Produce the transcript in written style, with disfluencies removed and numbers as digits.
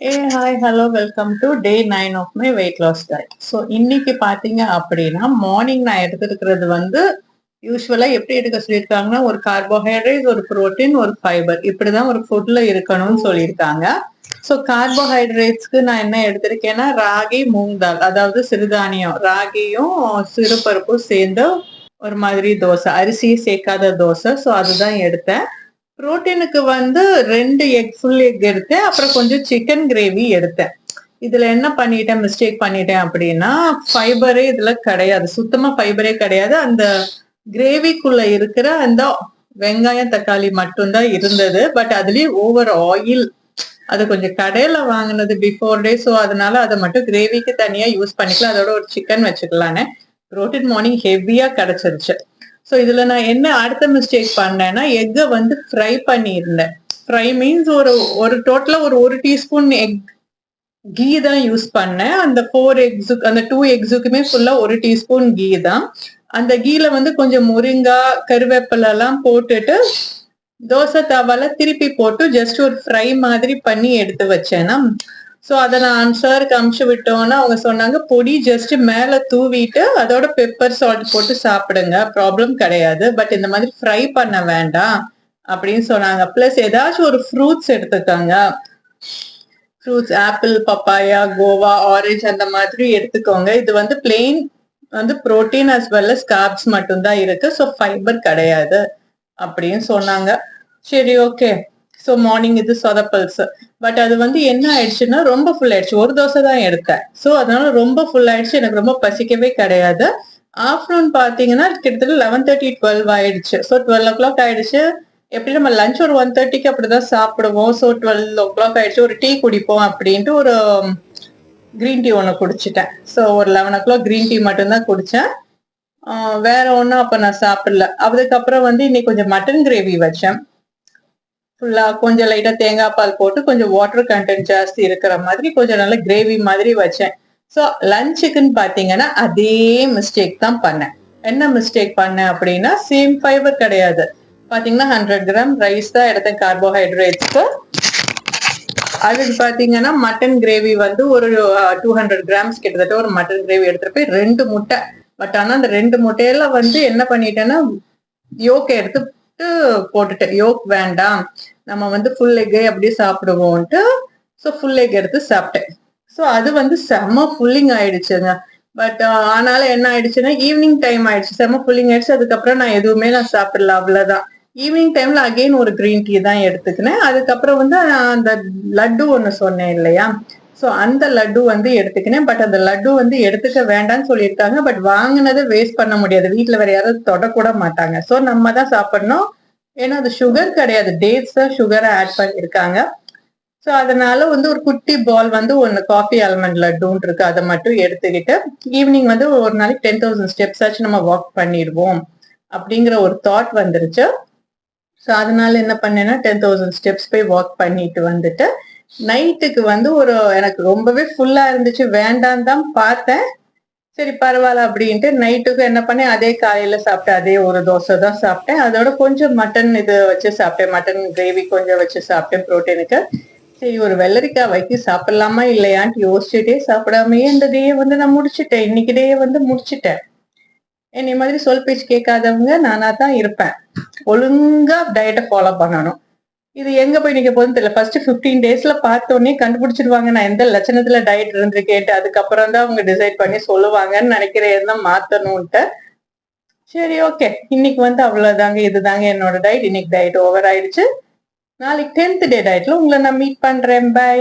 Hi hello welcome to day 9 of my weight loss diet. So இன்னைக்கு பார்த்தீங்க அப்படின்னா morning நான் எடுத்துருக்கிறது வந்து யூஸ்வலாக எப்படி எடுக்க சொல்லியிருக்காங்கன்னா ஒரு கார்போஹைட்ரேட், ஒரு புரோட்டீன், ஒரு ஃபைபர் இப்படிதான் ஒரு ஃபுட்ல இருக்கணும்னு சொல்லியிருக்காங்க. ஸோ கார்போஹைட்ரேட்ஸ்க்கு நான் என்ன எடுத்திருக்கேன்னா ராகி, மூங் தால், அதாவது சிறுதானியம், ராகியும் சிறுபருப்பும் சேர்ந்த ஒரு மாதிரி தோசை, அரிசியை சேர்க்காத தோசை. ஸோ அதுதான் எடுத்தேன். புரோட்டீனுக்கு வந்து 2 எக், ஃபுல் எக் எடுத்தேன். அப்புறம் கொஞ்சம் சிக்கன் கிரேவி எடுத்தேன். இதுல என்ன பண்ணிட்டேன், மிஸ்டேக் பண்ணிட்டேன் அப்படின்னா ஃபைபரே இதுல கிடையாது, சுத்தமா ஃபைபரே கிடையாது. அந்த கிரேவிக்குள்ள இருக்கிற அந்த வெங்காயம் தக்காளி மட்டும்தான் இருந்தது. பட் அதுலயும் ஓவர் ஆயில். அது கொஞ்சம் கடையில வாங்கினது பிஃபோர் டே. ஸோ அதனால அதை மட்டும் கிரேவிக்கு தனியா யூஸ் பண்ணிக்கலாம், அதோட ஒரு சிக்கன் வச்சுக்கலான்னு. புரோட்டீன் மார்னிங் ஹெவியா கிடைச்சிருச்சு. ஸோ இதுல நான் என்ன அடுத்த மிஸ்டேக் பண்ணேன்னா எக்கை வந்து ஃப்ரை பண்ணியிருந்தேன். ஃப்ரை மீன்ஸ் ஒரு ஒரு டோட்டலா ஒரு டீஸ்பூன் எக் கீ தான் யூஸ் பண்ணேன். அந்த 4 எக்ஸுக்கு, அந்த 2 எக்ஸுக்குமே ஃபுல்லா 1 டீஸ்பூன் கீ தான். அந்த கீல வந்து கொஞ்சம் முருங்காய், கருவேப்பிலை எல்லாம் போட்டுட்டு தோசை தவால திருப்பி போட்டு ஜஸ்ட் ஒரு ஃப்ரை மாதிரி பண்ணி எடுத்து வச்சேன்னா. ஸோ அதை நான் சாருக்கு அமுச்சு விட்டோன்னா அவங்க சொன்னாங்க பொடி ஜஸ்ட் மேல தூவிட்டு அதோட பெப்பர் சால்ட் போட்டு சாப்பிடுங்க, ப்ராப்ளம் கிடையாது, பட் இந்த மாதிரி ஃப்ரை பண்ண வேண்டாம் அப்படின்னு சொன்னாங்க. பிளஸ் ஏதாச்சும் ஒரு ஃப்ரூட்ஸ் எடுத்துக்கோங்க. Fruits apple, papaya, guava, orange அந்த மாதிரி எடுத்துக்கோங்க. இது வந்து பிளெயின் வந்து protein as well as carbs மட்டும்தான் இருக்கு. ஸோ ஃபைபர் கிடையாது அப்படின்னு சொன்னாங்க. சரி, ஓகே. ஸோ மார்னிங் இது சொதப்பல்ஸ். பட் அது வந்து என்ன ஆயிடுச்சுன்னா ரொம்ப ஃபுல் ஆயிடுச்சு. ஒரு தோசை தான் எடுத்தேன். ஸோ அதனால ரொம்ப ஃபுல் ஆயிடுச்சு. எனக்கு ரொம்ப பசிக்கவே கிடையாது. ஆஃப்டர்நூன் பார்த்தீங்கன்னா கிட்டத்தட்ட 11:30 12 ஆயிடுச்சு. ஸோ 12 o'clock ஆயிடுச்சு. எப்படி நம்ம லஞ்ச் ஒரு 1:30க்கு அப்படிதான் சாப்பிடுவோம். ஸோ 12 o'clock ஆயிடுச்சு. ஒரு டீ குடிப்போம் அப்படின்ட்டு ஒரு கிரீன் டீ ஒன்று குடிச்சிட்டேன். ஸோ ஒரு 11 o'clock கிரீன் டீ மட்டும்தான் குடிச்சேன். வேற ஒன்றும் அப்ப நான் சாப்பிடல. அதுக்கப்புறம் வந்து இன்னைக்கு கொஞ்சம் மட்டன் கிரேவி வச்சேன். ஃபுல்லா கொஞ்சம் லைட்டா தேங்காய் பால் போட்டு கொஞ்சம் வாட்டர் கண்டென்ட் ஜாஸ்தி இருக்கிற மாதிரி கொஞ்சம் நல்ல கிரேவி மாதிரி வச்சேன். ஸோ லஞ்சுக்குன்னு பாத்தீங்கன்னா அதே மிஸ்டேக் தான் பண்ணேன். என்ன மிஸ்டேக் பண்ணேன் அப்படின்னா சேம் ஃபைபர் கிடையாது. பாத்தீங்கன்னா 100 கிராம் ரைஸ் தான் எடுத்தேன் கார்போஹைட்ரேட்ஸ்க்கு. அதுக்கு பாத்தீங்கன்னா மட்டன் கிரேவி வந்து ஒரு 200 கிராம்ஸ் கிட்டத்தட்ட ஒரு மட்டன் கிரேவி எடுத்துட்டு போய் 2 முட்டை. பட் ஆனா அந்த 2 முட்டையில வந்து என்ன பண்ணிட்டேன்னா யோக் எடுத்து போட்டுட்டேன். யோக் வேண்டாம், நம்ம வந்து ஃபுல் எக்கே அப்படியே சாப்பிடுவோம்ட்டு. ஸோ ஃபுல் எக் எடுத்து சாப்பிட்டேன். ஸோ அது வந்து செம்ம ஃபுல்லிங் ஆயிடுச்சுங்க. பட் ஆனாலும் என்ன ஆயிடுச்சுன்னா ஈவினிங் டைம் ஆயிடுச்சு, செம்ம ஃபுல்லிங் ஆயிடுச்சு. அதுக்கப்புறம் நான் எதுவுமே நான் சாப்பிடல, அவ்வளவுதான். ஈவினிங் டைம்ல அகெயின் ஒரு கிரீன் டீ தான் எடுத்துக்கினேன். அதுக்கப்புறம் வந்து அந்த லட்டு ஒண்ணு சொன்னேன் இல்லையா, ஸோ அந்த லட்டு வந்து எடுத்துக்கினேன். பட் அந்த லட்டு வந்து எடுத்துக்க வேண்டாம்னு சொல்லியிருக்காங்க. பட் வாங்கினதை வேஸ்ட் பண்ண முடியாது, வீட்டுல வேற யாராவது தொடக்கூட மாட்டாங்க. ஸோ நம்ம தான் சாப்பிடணும். ஏன்னா அது சுகர் கிடையாது, டேட்ஸ் தான் சுகரை ஆட் பண்ணியிருக்காங்க. ஸோ அதனால வந்து ஒரு குட்டி பால் வந்து ஒன்று காஃபி ஆல்மண்ட் லட்டுன்னு இருக்கு, அதை மட்டும் எடுத்துக்கிட்டு ஈவினிங் வந்து ஒரு நாளைக்கு 10,000 ஸ்டெப்ஸ் ஆச்சு நம்ம வாக் பண்ணிடுவோம் அப்படிங்கிற ஒரு தாட் வந்துருச்சு. ஸோ அதனால என்ன பண்ணேன்னா 10,000 ஸ்டெப்ஸ் போய் வாக் பண்ணிட்டு வந்துட்டு நைட்டுக்கு வந்து ஒரு எனக்கு ரொம்பவே ஃபுல்லா இருந்துச்சு, வேண்டாம் தான் பார்த்தேன். சரி பரவாயில்ல அப்படின்ட்டு நைட்டுக்கு என்ன பண்ணேன், அதே காலையில சாப்பிட்டேன், அதே ஒரு தோசை தான் சாப்பிட்டேன். அதோட கொஞ்சம் மட்டன் இது வச்சு சாப்பிட்டேன், மட்டன் கிரேவி கொஞ்சம் வச்சு சாப்பிட்டேன் ப்ரோட்டீனுக்கு. சரி ஒரு வெள்ளரிக்காய் வைக்க சாப்பிடலாமா இல்லையான்ட்டு யோசிச்சுட்டே சாப்பிடாமையே இந்த டே வந்து நான் முடிச்சுட்டேன். இன்னைக்கு டே வந்து முடிச்சுட்டேன். என்னை மாதிரி சொல் பேச்சு கேட்காதவங்க நானா தான் இருப்பேன். ஒழுங்கா டயட்டை ஃபாலோ பண்ணணும். இது எங்க போய் நிக்க போகுதுன்னு தெரியல. ஃபர்ஸ்ட் 15 டேஸ்ல பார்த்தோன்னே கண்டுபிடிச்சிருவாங்க நான் எந்த லட்சணத்துல டயட் இருந்திருக்கேன்ட்டு. அதுக்கப்புறம் தான் அவங்க டிசைட் பண்ணி சொல்லுவாங்கன்னு நினைக்கிறேன் என்ன மாத்தணும்ட்டு. சரி, ஓகே. இன்னைக்கு வந்து அவ்வளவுதாங்க, இதுதாங்க என்னோட டயட். இன்னைக்கு டயட் ஓவர் ஆயிடுச்சு. நாளைக்கு 10th டே டயட்ல உங்களை நான் மீட் பண்றேன். பை.